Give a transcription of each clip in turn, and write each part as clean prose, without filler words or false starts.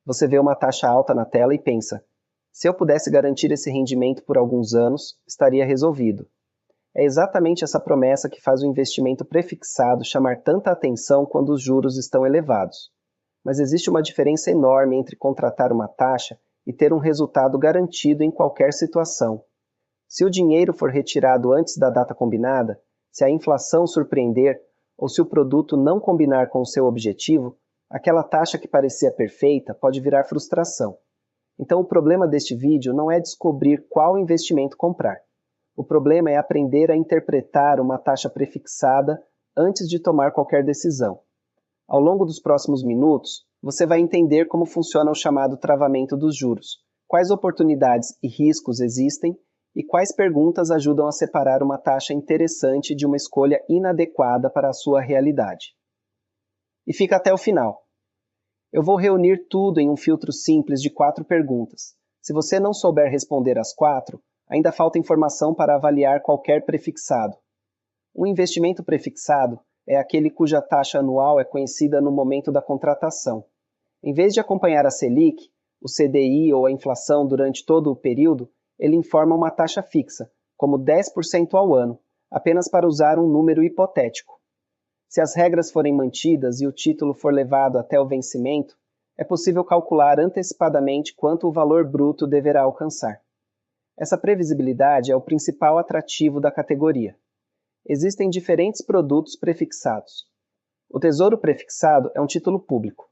Você vê uma taxa alta na tela e pensa: se eu pudesse garantir esse rendimento por alguns anos, estaria resolvido. É exatamente essa promessa que faz o investimento prefixado chamar tanta atenção quando os juros estão elevados. Mas existe uma diferença enorme entre contratar uma taxa e ter um resultado garantido em qualquer situação. Se o dinheiro for retirado antes da data combinada, se a inflação surpreender ou se o produto não combinar com o seu objetivo, aquela taxa que parecia perfeita pode virar frustração. Então o problema deste vídeo não é descobrir qual investimento comprar. O problema é aprender a interpretar uma taxa prefixada antes de tomar qualquer decisão. Ao longo dos próximos minutos, você vai entender como funciona o chamado travamento dos juros, quais oportunidades e riscos existem e quais perguntas ajudam a separar uma taxa interessante de uma escolha inadequada para a sua realidade. E fica até o final. Eu vou reunir tudo em um filtro simples de 4 perguntas. Se você não souber responder as 4, ainda falta informação para avaliar qualquer prefixado. Um investimento prefixado é aquele cuja taxa anual é conhecida no momento da contratação. Em vez de acompanhar a Selic, o CDI ou a inflação durante todo o período, ele informa uma taxa fixa, como 10% ao ano, apenas para usar um número hipotético. Se as regras forem mantidas e o título for levado até o vencimento, é possível calcular antecipadamente quanto o valor bruto deverá alcançar. Essa previsibilidade é o principal atrativo da categoria. Existem diferentes produtos prefixados. O Tesouro Prefixado é um título público.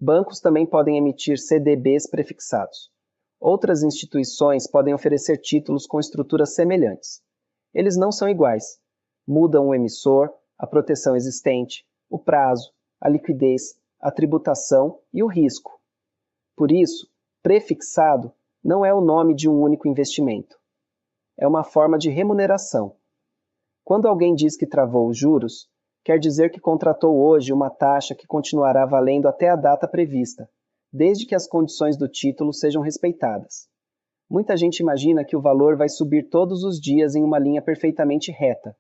Bancos também podem emitir CDBs prefixados. Outras instituições podem oferecer títulos com estruturas semelhantes. Eles não são iguais. Mudam o emissor, a proteção existente, o prazo, a liquidez, a tributação e o risco. Por isso, prefixado não é o nome de um único investimento. É uma forma de remuneração. Quando alguém diz que travou os juros, quer dizer que contratou hoje uma taxa que continuará valendo até a data prevista, desde que as condições do título sejam respeitadas. Muita gente imagina que o valor vai subir todos os dias em uma linha perfeitamente reta.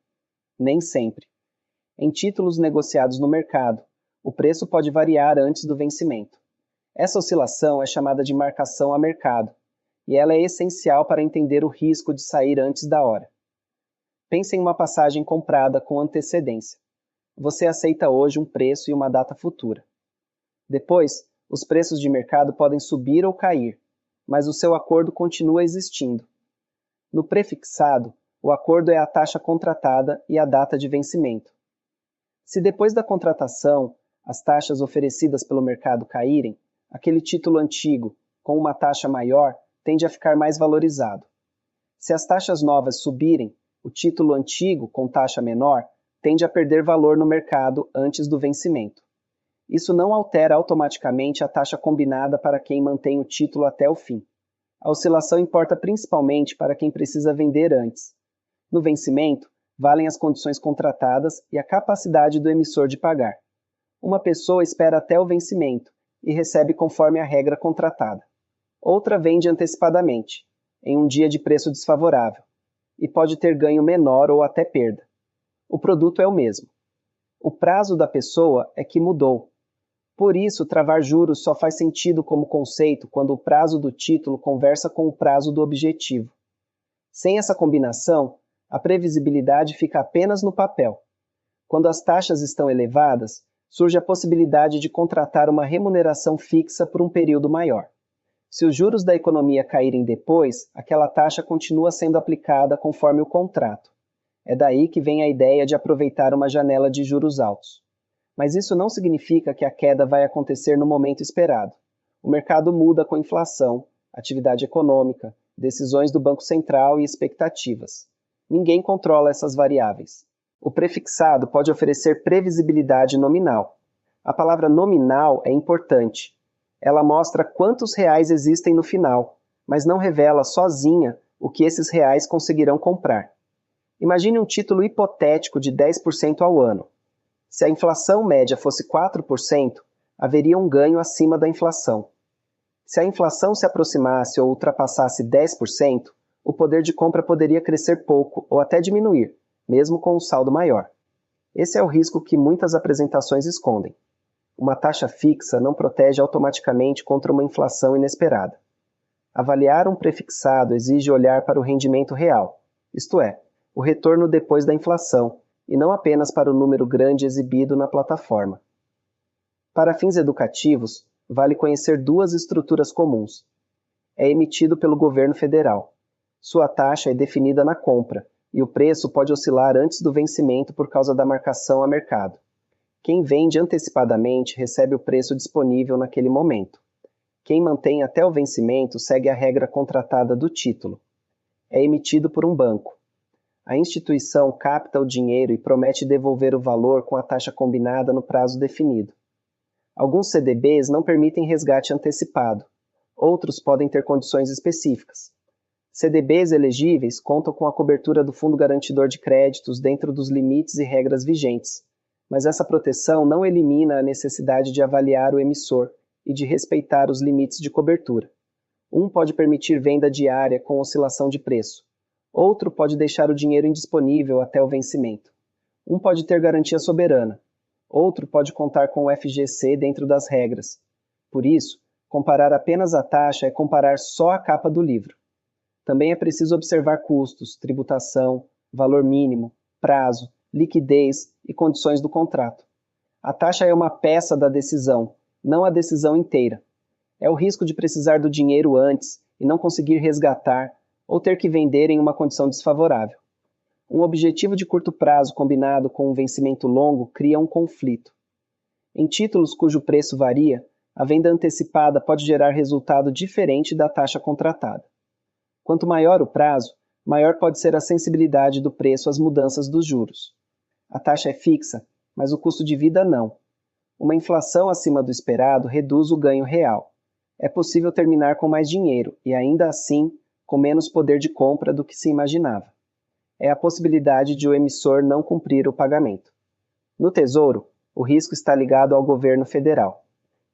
Nem sempre. Em títulos negociados no mercado, o preço pode variar antes do vencimento. Essa oscilação é chamada de marcação a mercado, e ela é essencial para entender o risco de sair antes da hora. Pense em uma passagem comprada com antecedência. Você aceita hoje um preço e uma data futura. Depois, os preços de mercado podem subir ou cair, mas o seu acordo continua existindo. No prefixado, o acordo é a taxa contratada e a data de vencimento. Se depois da contratação, as taxas oferecidas pelo mercado caírem, aquele título antigo, com uma taxa maior, tende a ficar mais valorizado. Se as taxas novas subirem, o título antigo, com taxa menor, tende a perder valor no mercado antes do vencimento. Isso não altera automaticamente a taxa combinada para quem mantém o título até o fim. A oscilação importa principalmente para quem precisa vender antes. No vencimento, valem as condições contratadas e a capacidade do emissor de pagar. Uma pessoa espera até o vencimento e recebe conforme a regra contratada. Outra vende antecipadamente, em um dia de preço desfavorável, e pode ter ganho menor ou até perda. O produto é o mesmo. O prazo da pessoa é que mudou. Por isso, travar juros só faz sentido como conceito quando o prazo do título conversa com o prazo do objetivo. Sem essa combinação, a previsibilidade fica apenas no papel. Quando as taxas estão elevadas, surge a possibilidade de contratar uma remuneração fixa por um período maior. Se os juros da economia caírem depois, aquela taxa continua sendo aplicada conforme o contrato. É daí que vem a ideia de aproveitar uma janela de juros altos. Mas isso não significa que a queda vai acontecer no momento esperado. O mercado muda com inflação, atividade econômica, decisões do Banco Central e expectativas. Ninguém controla essas variáveis. O prefixado pode oferecer previsibilidade nominal. A palavra nominal é importante. Ela mostra quantos reais existem no final, mas não revela sozinha o que esses reais conseguirão comprar. Imagine um título hipotético de 10% ao ano. Se a inflação média fosse 4%, haveria um ganho acima da inflação. Se a inflação se aproximasse ou ultrapassasse 10%, o poder de compra poderia crescer pouco ou até diminuir, mesmo com um saldo maior. Esse é o risco que muitas apresentações escondem. Uma taxa fixa não protege automaticamente contra uma inflação inesperada. Avaliar um prefixado exige olhar para o rendimento real, isto é, o retorno depois da inflação, e não apenas para o número grande exibido na plataforma. Para fins educativos, vale conhecer duas estruturas comuns. É emitido pelo governo federal. Sua taxa é definida na compra, e o preço pode oscilar antes do vencimento por causa da marcação a mercado. Quem vende antecipadamente recebe o preço disponível naquele momento. Quem mantém até o vencimento segue a regra contratada do título. É emitido por um banco. A instituição capta o dinheiro e promete devolver o valor com a taxa combinada no prazo definido. Alguns CDBs não permitem resgate antecipado. Outros podem ter condições específicas. CDBs elegíveis contam com a cobertura do Fundo Garantidor de Créditos dentro dos limites e regras vigentes, mas essa proteção não elimina a necessidade de avaliar o emissor e de respeitar os limites de cobertura. Um pode permitir venda diária com oscilação de preço. Outro pode deixar o dinheiro indisponível até o vencimento. Um pode ter garantia soberana. Outro pode contar com o FGC dentro das regras. Por isso, comparar apenas a taxa é comparar só a capa do livro. Também é preciso observar custos, tributação, valor mínimo, prazo, liquidez e condições do contrato. A taxa é uma peça da decisão, não a decisão inteira. É o risco de precisar do dinheiro antes e não conseguir resgatar ou ter que vender em uma condição desfavorável. Um objetivo de curto prazo combinado com um vencimento longo cria um conflito. Em títulos cujo preço varia, a venda antecipada pode gerar resultado diferente da taxa contratada. Quanto maior o prazo, maior pode ser a sensibilidade do preço às mudanças dos juros. A taxa é fixa, mas o custo de vida não. Uma inflação acima do esperado reduz o ganho real. É possível terminar com mais dinheiro e, ainda assim, com menos poder de compra do que se imaginava. É a possibilidade de o emissor não cumprir o pagamento. No Tesouro, o risco está ligado ao governo federal.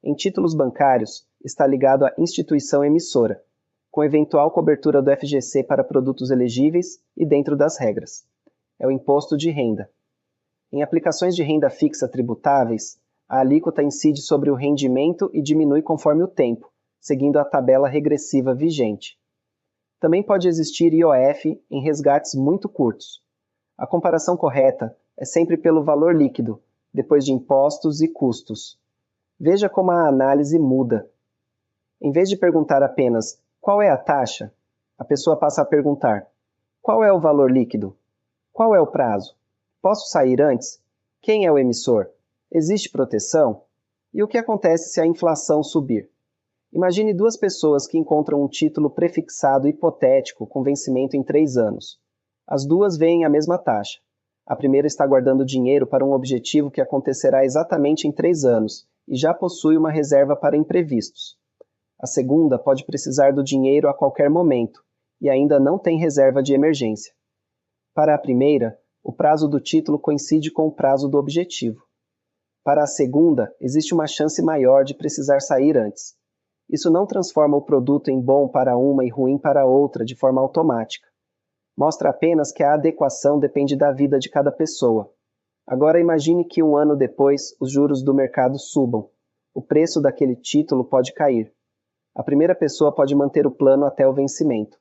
Em títulos bancários, está ligado à instituição emissora, com eventual cobertura do FGC para produtos elegíveis e dentro das regras. É o imposto de renda. Em aplicações de renda fixa tributáveis, a alíquota incide sobre o rendimento e diminui conforme o tempo, seguindo a tabela regressiva vigente. Também pode existir IOF em resgates muito curtos. A comparação correta é sempre pelo valor líquido, depois de impostos e custos. Veja como a análise muda. Em vez de perguntar apenas qual é a taxa, a pessoa passa a perguntar: qual é o valor líquido? Qual é o prazo? Posso sair antes? Quem é o emissor? Existe proteção? E o que acontece se a inflação subir? Imagine duas pessoas que encontram um título prefixado hipotético com vencimento em 3 anos. As duas veem a mesma taxa. A primeira está guardando dinheiro para um objetivo que acontecerá exatamente em 3 anos e já possui uma reserva para imprevistos. A segunda pode precisar do dinheiro a qualquer momento e ainda não tem reserva de emergência. Para a primeira, o prazo do título coincide com o prazo do objetivo. Para a segunda, existe uma chance maior de precisar sair antes. Isso não transforma o produto em bom para uma e ruim para outra de forma automática. Mostra apenas que a adequação depende da vida de cada pessoa. Agora imagine que 1 ano depois os juros do mercado subam. O preço daquele título pode cair. A primeira pessoa pode manter o plano até o vencimento.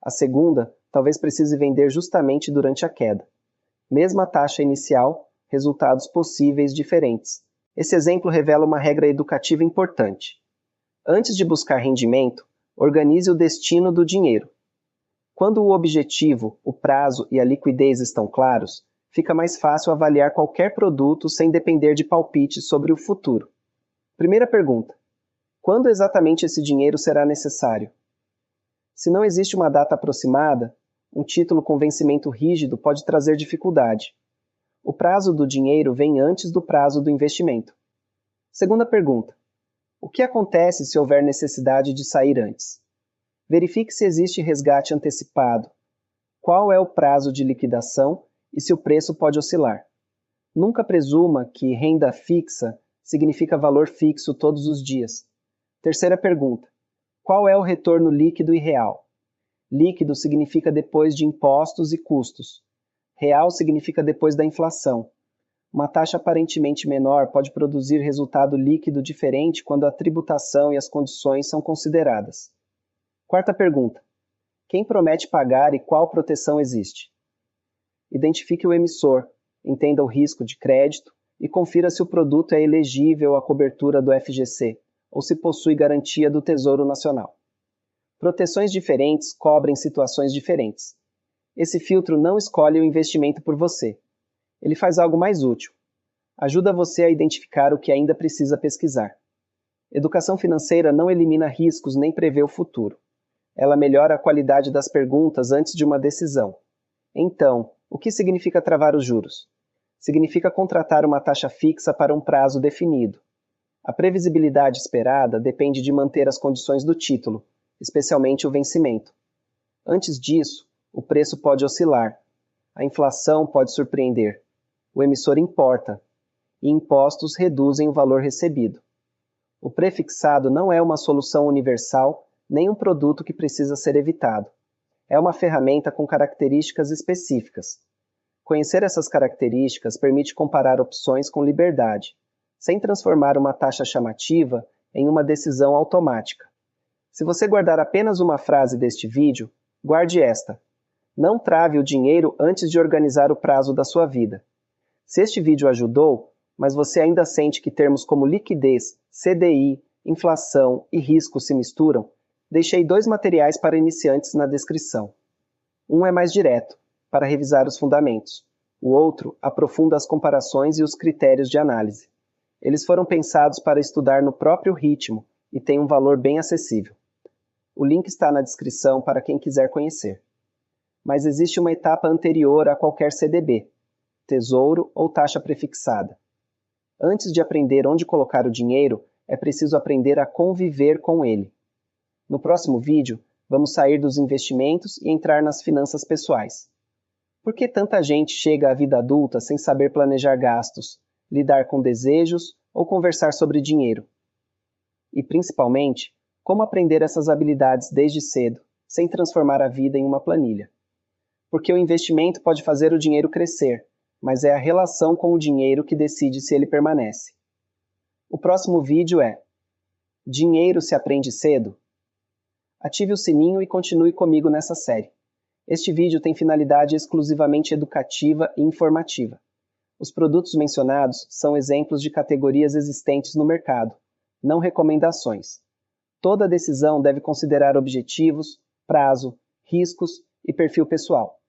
A segunda talvez precise vender justamente durante a queda. Mesma taxa inicial, resultados possíveis diferentes. Esse exemplo revela uma regra educativa importante. Antes de buscar rendimento, organize o destino do dinheiro. Quando o objetivo, o prazo e a liquidez estão claros, fica mais fácil avaliar qualquer produto sem depender de palpites sobre o futuro. Primeira pergunta: quando exatamente esse dinheiro será necessário? Se não existe uma data aproximada, um título com vencimento rígido pode trazer dificuldade. O prazo do dinheiro vem antes do prazo do investimento. Segunda pergunta: o que acontece se houver necessidade de sair antes? Verifique se existe resgate antecipado. Qual é o prazo de liquidação e se o preço pode oscilar? Nunca presuma que renda fixa significa valor fixo todos os dias. Terceira pergunta: qual é o retorno líquido e real? Líquido significa depois de impostos e custos. Real significa depois da inflação. Uma taxa aparentemente menor pode produzir resultado líquido diferente quando a tributação e as condições são consideradas. Quarta pergunta: quem promete pagar e qual proteção existe? Identifique o emissor, entenda o risco de crédito e confira se o produto é elegível à cobertura do FGC ou se possui garantia do Tesouro Nacional. Proteções diferentes cobrem situações diferentes. Esse filtro não escolhe o investimento por você. Ele faz algo mais útil. Ajuda você a identificar o que ainda precisa pesquisar. Educação financeira não elimina riscos nem prevê o futuro. Ela melhora a qualidade das perguntas antes de uma decisão. Então, o que significa travar os juros? Significa contratar uma taxa fixa para um prazo definido. A previsibilidade esperada depende de manter as condições do título, especialmente o vencimento. Antes disso, o preço pode oscilar. A inflação pode surpreender. O emissor importa, e impostos reduzem o valor recebido. O prefixado não é uma solução universal, nem um produto que precisa ser evitado. É uma ferramenta com características específicas. Conhecer essas características permite comparar opções com liberdade, sem transformar uma taxa chamativa em uma decisão automática. Se você guardar apenas uma frase deste vídeo, guarde esta: não trave o dinheiro antes de organizar o prazo da sua vida. Se este vídeo ajudou, mas você ainda sente que termos como liquidez, CDI, inflação e risco se misturam, deixei 2 materiais para iniciantes na descrição. Um é mais direto, para revisar os fundamentos. O outro aprofunda as comparações e os critérios de análise. Eles foram pensados para estudar no próprio ritmo e têm um valor bem acessível. O link está na descrição para quem quiser conhecer. Mas existe uma etapa anterior a qualquer CDB, tesouro ou taxa prefixada. Antes de aprender onde colocar o dinheiro, é preciso aprender a conviver com ele. No próximo vídeo, vamos sair dos investimentos e entrar nas finanças pessoais. Por que tanta gente chega à vida adulta sem saber planejar gastos, lidar com desejos ou conversar sobre dinheiro? E, principalmente, como aprender essas habilidades desde cedo, sem transformar a vida em uma planilha? Porque o investimento pode fazer o dinheiro crescer, mas é a relação com o dinheiro que decide se ele permanece. O próximo vídeo é: dinheiro se aprende cedo? Ative o sininho e continue comigo nessa série. Este vídeo tem finalidade exclusivamente educativa e informativa. Os produtos mencionados são exemplos de categorias existentes no mercado, não recomendações. Toda decisão deve considerar objetivos, prazo, riscos e perfil pessoal.